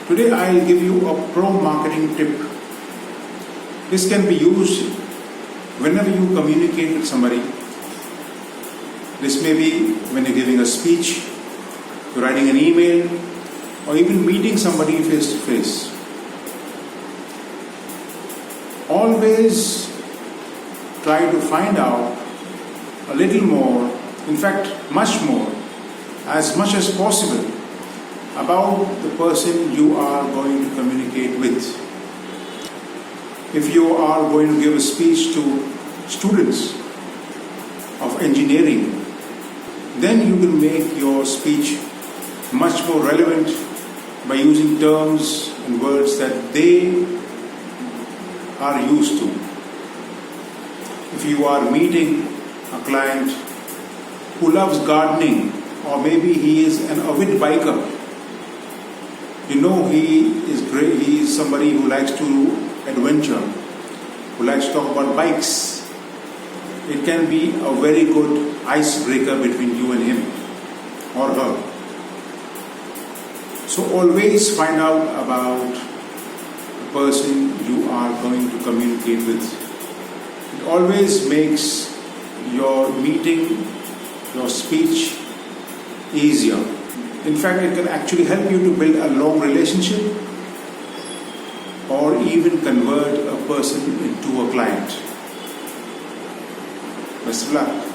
Today I'll give you a pro marketing tip. This can be used whenever you communicate with somebody. This may be when you're giving a speech, you're writing an email, or even meeting somebody face to face. Always try to find out a little more, in fact much more, as much as possible about the person you are going to communicate with. If you are going to give a speech to students of engineering, then you will make your speech much more relevant by using terms and words that they are used to. If you are meeting a client who loves gardening, or maybe he is an avid biker, you know he is great, he is somebody who likes to adventure, who likes to talk about bikes, it can be a very good icebreaker between you and him or her. So always find out about the person you are going to communicate with. It always makes your meeting, your speech easier. In fact, it can actually help you to build a long relationship or even convert a person into a client. Best of luck.